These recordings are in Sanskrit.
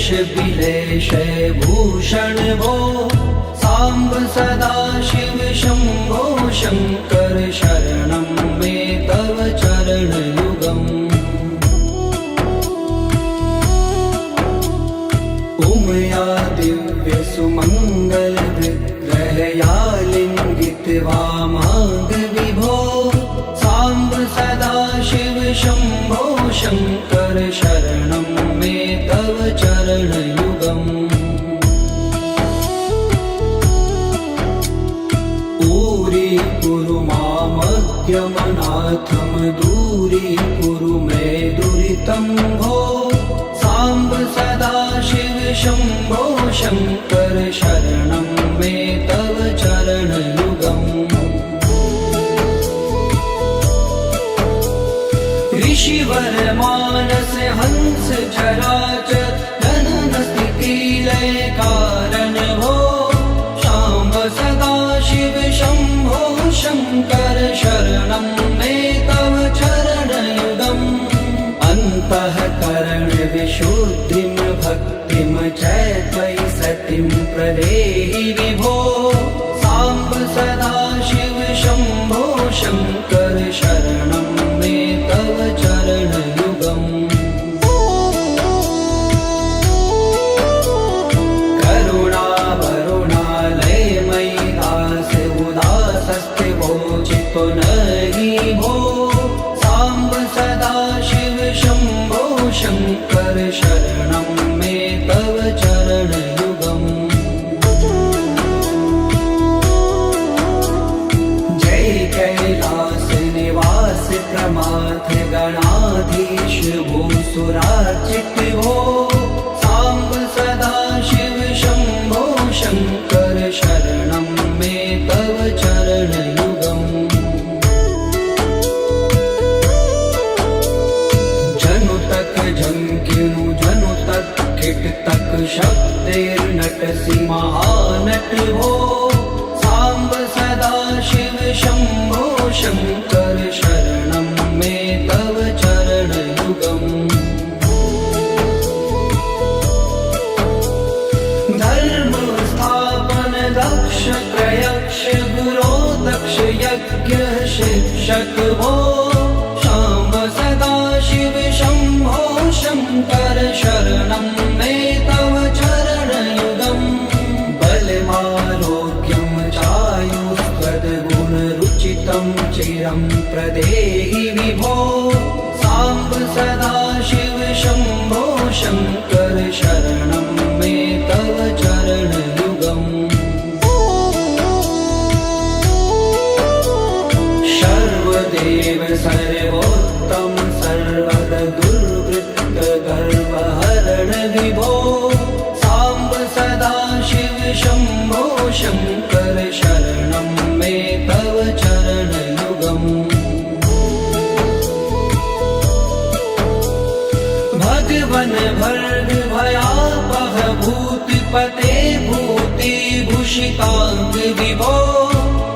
विलेशय भूषण भो साम्ब सदा शिव शंभो शंकर शरणं मे तव चरणयुगम् उमया दिव्य सुमंगल विग्रहया लिंगित वामांग विभो साम्ब सदा शिव शंभो शंकर शरणं मे तव चरणयुगम् कुरु मामज्ञमनाथं दूरीकुरु मे दुरितं भो साम्ब सदा शिव शंभो शंकर शरणं मे तव चरणयुगम् ऋषिवर मानस हंस चराचर जनन स्थिति लय कारण भो शाम्ब सदा शिव शंभो शंकर शरणं मे तव चरणयुगम् अन्तःकरण विशुद्धिं भक्तिं च त्वयि सतिं प्रदेहि विभो साम्ब सदा शिव शंभो शंकर शरणं मे तव चरणयुगम् नहीं भो साम्ब सदा शिव शंभो शंकर शरणं मे तव चरणयुगम् जय कैलास निवास प्रमाथ गणाधीश भूसुरार्चित भो साम्ब सदा शिव शंभो शंकर शरणं मे तव चरणयुगम् जनु तक किट तक शब्दैर्नटसि महानट भो साम्ब सदा शिव शंभो शंकर शरणं मे तव चरणयुगम् धर्म स्थापन दक्ष प्रयक्ष गुरो दक्ष यज्ञ शिक्षक भो शाम्ब सदा शिव शंभो शंकर शरणं मे तव चरणयुगम् बलमारोग्यं चायुस्त्वद्गुणरुचितं चिरं प्रदेहि विभो साम्ब सदा शिव शंभो शंकर शरणं मे तव चरणयुगम् सर्वदेव सर्वोत्तम सर्वद दुर्वृत्त गर्वहरण विभो साम्ब सदा शिव शंभो शंकर शरणं मे तव चरणयुगम् भगवन भर्ग भयापह भूतिपते भूतिभूषितांग विभो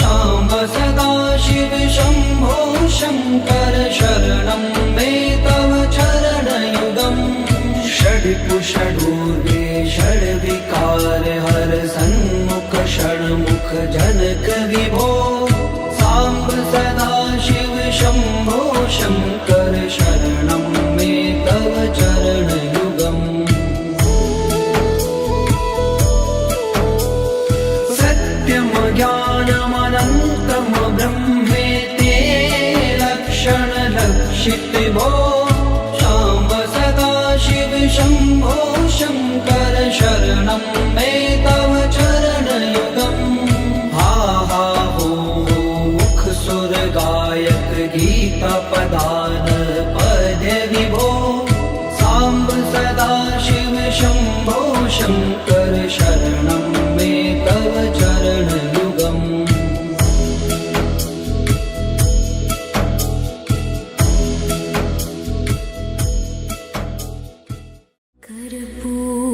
साम्ब सदा शिव शंभो शंकर शरणं मे तव चरणयुगम् षड्कुषडूर्वे षड्विकार हर सन्मुख षण्मुख जनक विभो साम्ब सदा शिव शंभो शंकर शरणं मे तव चरणयुगम् सत्यं ज्ञानमनन्तं ब्रह्मेते लक्षण लक्षित भो शाम्ब सदा शिव शंभो शंकर शरणं मे तव चरणयुगम् हा हा हो मुख सुर गायक गीता पदान पद्य विभो साम्ब सदा शिव शंभो शंकर शरणं मे तव चरणयुगम्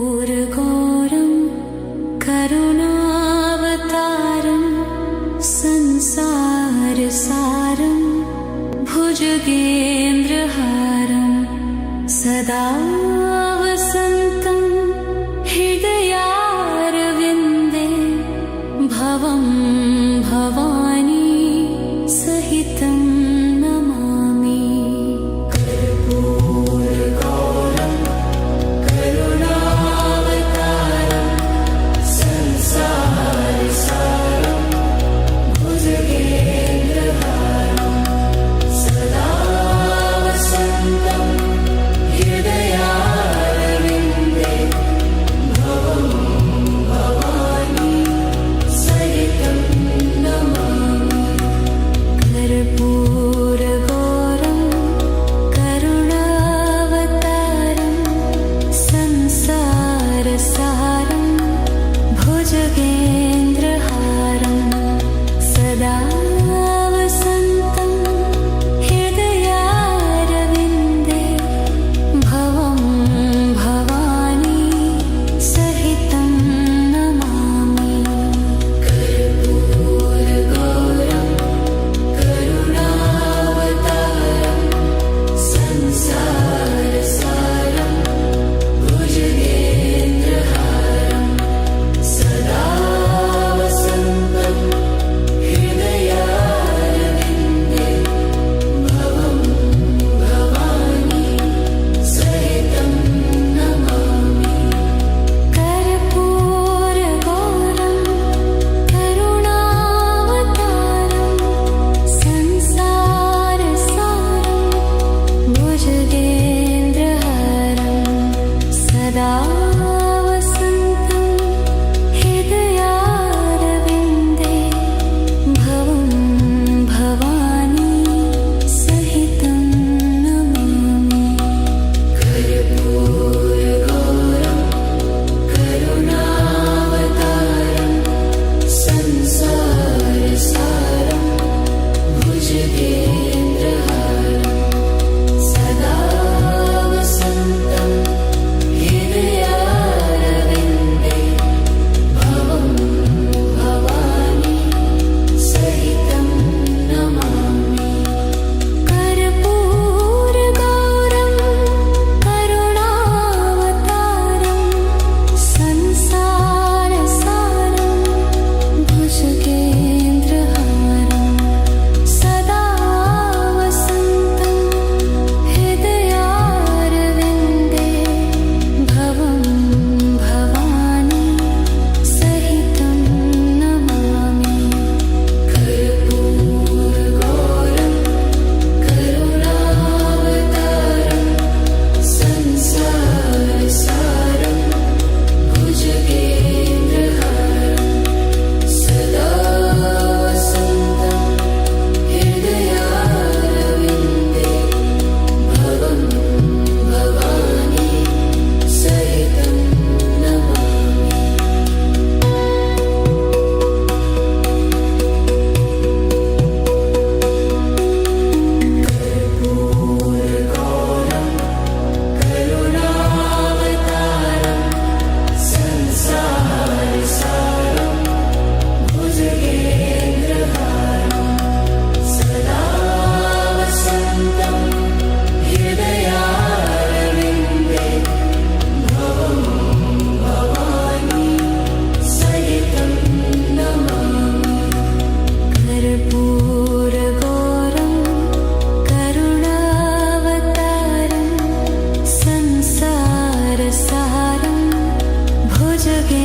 कर्पूरगौरं करुणावतारं संसारसारं भुजगेन्द्रहारं सदा वसन्तं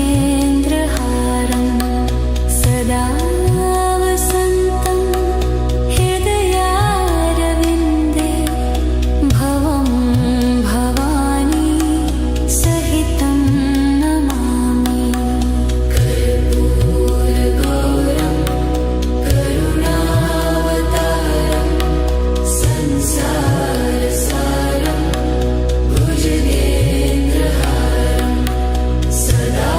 भुजगेन्द्रहारं सदा वसन्तं हृदयारविन्दे भवं भवानी सहितं नमामि कर्पूरगौरं करुणावतारं संसारसारं भुजगेन्द्रहारं सदा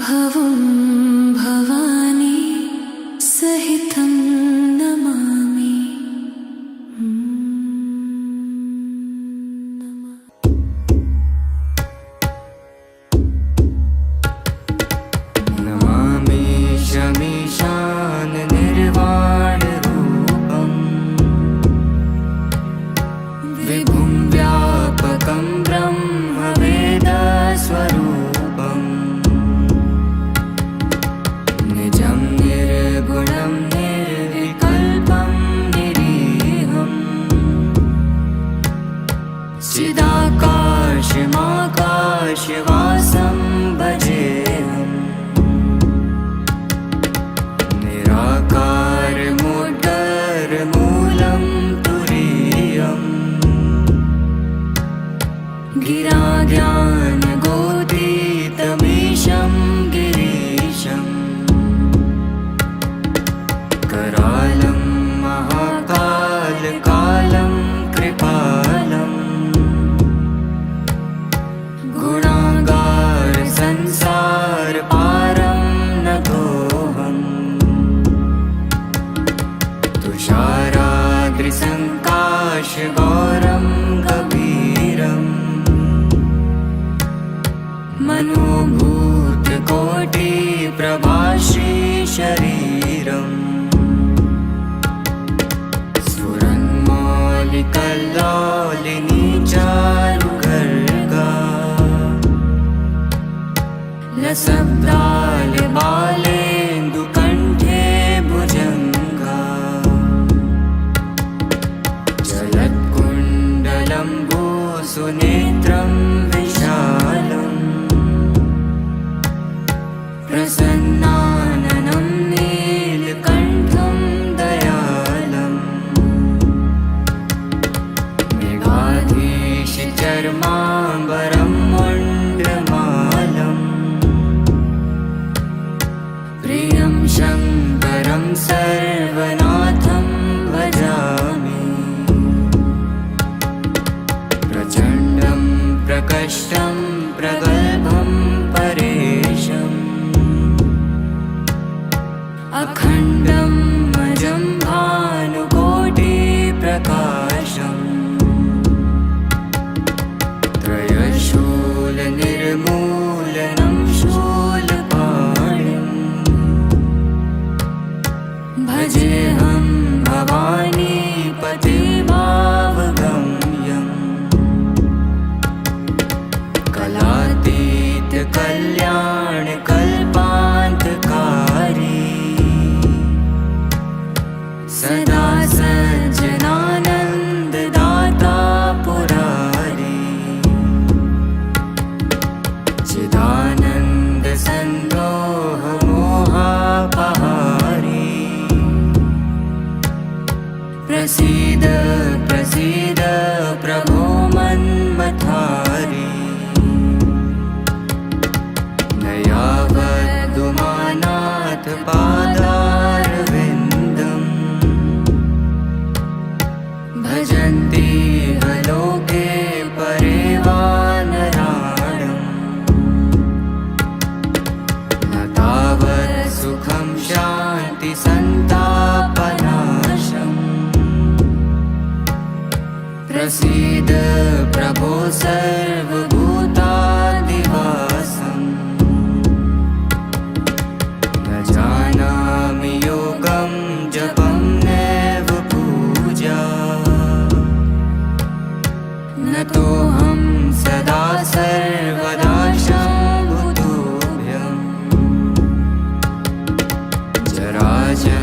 भवं भवानी सहितं नमामि। नमामि शमीशान निर्वाणरूपम् विभुं व्यापकं ब्रह्मवेदस्वरूपम् निजं निर्गुणं निर्विकल्पं निरीहम् चिदाकाशमाकाशवासं भजेऽहम् निराकारमुदरमूलं तुरीयम् गिराज्ञानगोदितमीशं गिरीशम् करालं महाकालकालं कृपालम् गुणागार संसार पारं नतोऽहम् तुषाराद्रिसङ्काशगौरं गभीरम् मनोभूतकोटिप्रभाश्रीशरीरम् स्फुरन्मौलिकल्लोलिनी चारुगर्गा लसब्दालबालेन्दुकण्ठे भुजङ्गा जलत्कुण्डलम्बुसुनेत्रं विशालम् प्रसन्नाननं नीलकण्ठं दयालम् मेघाधीशचर्माम्बरं मुण्डमालम् प्रियं शङ्करं सर्वनाथं भजामि प्रचण्डं प्रकष्टं प्रगल्भं परेशम् अखण्डं अजं भानुकोटिप्रकाशम् त्रयशूलनिर्मूलनं शूलपाणिम् भजेऽहं भवानीपते भावगम्यम् कलातीतकल्याणकल्पान्तकारी सदा सज्जनानन्ददाता पुरारी चिदानन्दसन्दोहमोहापहारी प्रसीद प्रसीद प्रभो मन्मथारी न यावदुमानाथ पादारविन्दम् भजन्ति लोके परे वा नराणम् न तावत् सुखं शान्ति सन्तापनाशम् प्रसीद प्रभो सर्वभूतादिवासम् न जानामि योगं जपं नैव पूजा न तोऽहं सदा सर्वदा शम्भुतुभ्यम् जराजर